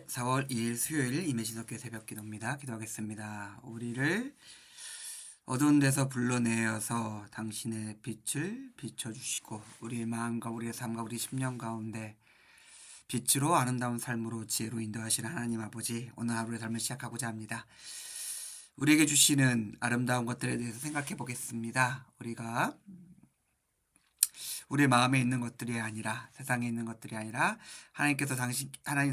4월 2일 수요일 임혜신학교 새벽기도입니다. 기도하겠습니다. 우리를 어두운 데서 불러내어서 당신의 빛을 비춰주시고 우리의 마음과 우리의 삶과 우리 심령 가운데 빛으로 아름다운 삶으로 지혜로 인도하시는 하나님 아버지, 오늘 하루의 삶을 시작하고자 합니다. 우리에게 주시는 아름다운 것들에 대해서 생각해 보겠습니다. 우리가 우리의 마음에 있는 것들이 아니라, 세상에 있는 것들이 아니라 하나님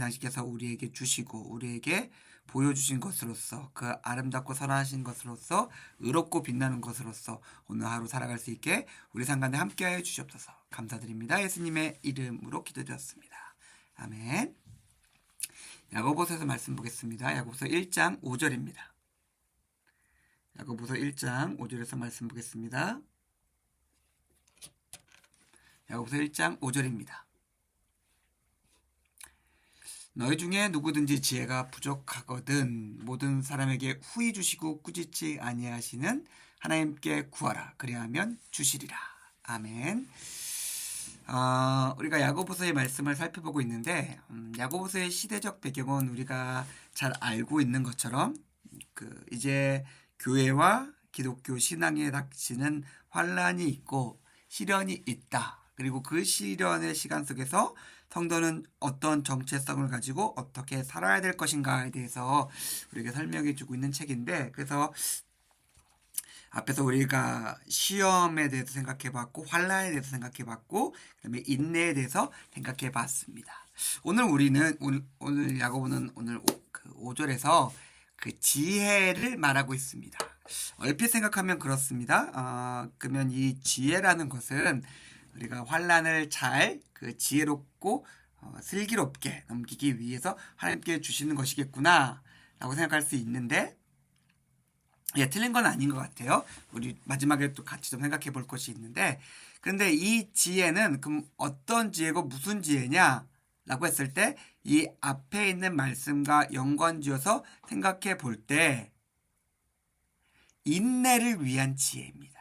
당신께서 우리에게 주시고 우리에게 보여주신 것으로서, 그 아름답고 선하신 것으로서, 의롭고 빛나는 것으로서 오늘 하루 살아갈 수 있게 우리 삶 가운데 함께하여 주시옵소서. 감사드립니다. 예수님의 이름으로 기도드렸습니다. 아멘. 야고보서에서 말씀 보겠습니다. 야고보서 1장 5절입니다. 야고보서 1장 5절에서 말씀 보겠습니다. 야고보서 1장 5절입니다. 너희 중에 누구든지 지혜가 부족하거든 모든 사람에게 후히 주시고 꾸짖지 아니하시는 하나님께 구하라. 그리하면 주시리라. 아멘. 우리가 야고보서의 말씀을 살펴보고 있는데 야고보서의 시대적 배경은 우리가 잘 알고 있는 것처럼 이제 교회와 기독교 신앙에 닥치는 환란이 있고 시련이 있다. 그리고 그 시련의 시간 속에서 성도는 어떤 정체성을 가지고 어떻게 살아야 될 것인가에 대해서 우리에게 설명해 주고 있는 책인데, 그래서 앞에서 우리가 시험에 대해서 생각해 봤고, 환란에 대해서 생각해 봤고, 그다음에 인내에 대해서 생각해 봤습니다. 오늘 야고보는 오늘 5절에서 그 지혜를 말하고 있습니다. 얼핏 생각하면 그렇습니다. 그러면 이 지혜라는 것은 우리가 환란을 잘 지혜롭고 슬기롭게 넘기기 위해서 하나님께 주시는 것이겠구나 라고 생각할 수 있는데, 틀린 건 아닌 것 같아요. 우리 마지막에 또 같이 좀 생각해 볼 것이 있는데, 그런데 이 지혜는 그럼 어떤 지혜고 무슨 지혜냐 라고 했을 때 이 앞에 있는 말씀과 연관지어서 생각해 볼 때 인내를 위한 지혜입니다.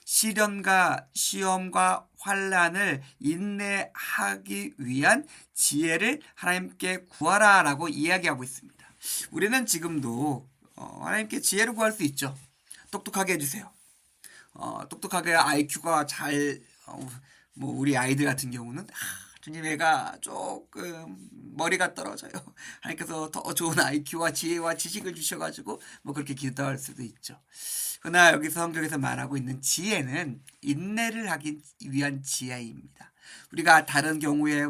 시련과 시험과 환란을 인내하기 위한 지혜를 하나님께 구하라 라고 이야기하고 있습니다. 우리는 지금도 하나님께 지혜를 구할 수 있죠. 똑똑하게 해주세요. 똑똑하게 IQ가 우리 아이들 같은 경우는 주님 애가 조금 머리가 떨어져요. 하나님께서 더 좋은 IQ와 지혜와 지식을 주셔가지고 그렇게 기도할 수도 있죠. 그러나 여기서 성경에서 말하고 있는 지혜는 인내를 하기 위한 지혜입니다. 우리가 다른 경우에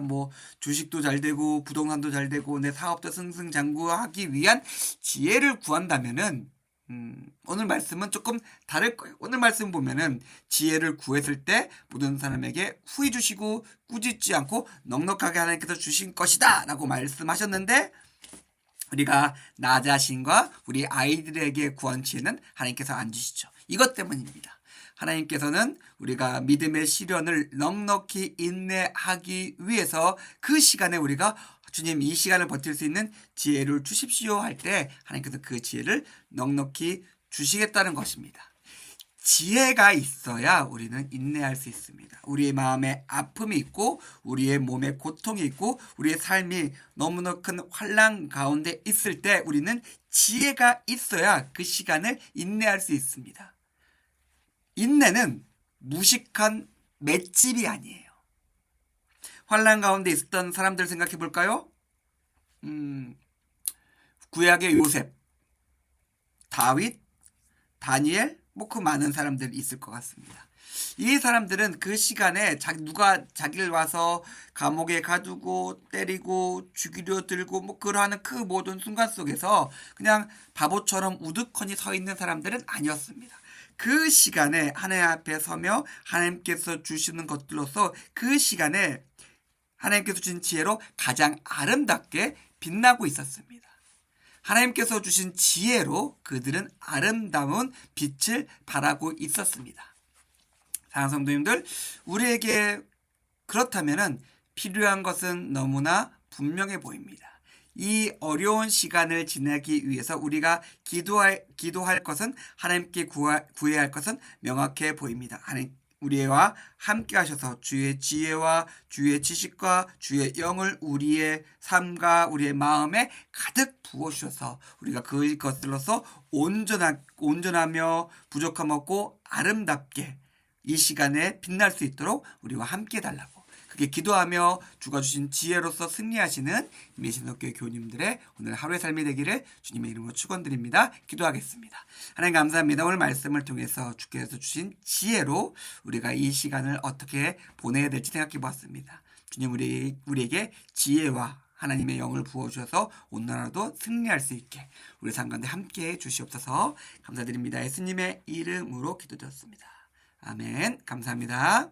주식도 잘 되고 부동산도 잘 되고 내 사업도 승승장구하기 위한 지혜를 구한다면은 오늘 말씀은 조금 다를 거예요. 오늘 말씀 보면은 지혜를 구했을 때 모든 사람에게 후히 주시고 꾸짖지 않고 넉넉하게 하나님께서 주신 것이다 라고 말씀하셨는데, 우리가 나 자신과 우리 아이들에게 구한 지혜는 하나님께서 안 주시죠. 이것 때문입니다. 하나님께서는 우리가 믿음의 시련을 넉넉히 인내하기 위해서 그 시간에 우리가 주님 이 시간을 버틸 수 있는 지혜를 주십시오 할 때 하나님께서 그 지혜를 넉넉히 주시겠다는 것입니다. 지혜가 있어야 우리는 인내할 수 있습니다. 우리의 마음에 아픔이 있고 우리의 몸에 고통이 있고 우리의 삶이 너무나 큰 환난 가운데 있을 때 우리는 지혜가 있어야 그 시간을 인내할 수 있습니다. 인내는 무식한 맷집이 아니에요. 환난 가운데 있었던 사람들 생각해 볼까요? 구약의 요셉, 다윗, 다니엘, 그 많은 사람들이 있을 것 같습니다. 이 사람들은 그 시간에 누가 자기를 와서 감옥에 가두고 때리고 죽이려 들고 그러하는 그 모든 순간 속에서 그냥 바보처럼 우두커니 서 있는 사람들은 아니었습니다. 그 시간에 하나님 앞에 서며 하나님께서 주시는 것들로서 그 시간에 하나님께서 주신 지혜로 가장 아름답게 빛나고 있었습니다. 하나님께서 주신 지혜로 그들은 아름다운 빛을 발하고 있었습니다. 사랑하는 성도님들, 우리에게 그렇다면 필요한 것은 너무나 분명해 보입니다. 이 어려운 시간을 지나기 위해서 우리가 기도할 것은, 하나님께 구해야 할 것은 명확해 보입니다. 우리와 함께 하셔서 주의 지혜와 주의 지식과 주의 영을 우리의 삶과 우리의 마음에 가득 부어주셔서 우리가 그것들로서 온전하며 부족함 없고 아름답게 이 시간에 빛날 수 있도록 우리와 함께 해달라고 그렇게 기도하며 주가 주신 지혜로서 승리하시는 미신학교의 교우님들의 오늘 하루의 삶이 되기를 주님의 이름으로 축원드립니다. 기도하겠습니다. 하나님 감사합니다. 오늘 말씀을 통해서 주께서 주신 지혜로 우리가 이 시간을 어떻게 보내야 될지 생각해 보았습니다. 주님 우리에게 지혜와 하나님의 영을 부어주셔서 오늘날도 승리할 수 있게 우리 삶 가운데 함께해 주시옵소서. 감사드립니다. 예수님의 이름으로 기도드렸습니다. 아멘. 감사합니다.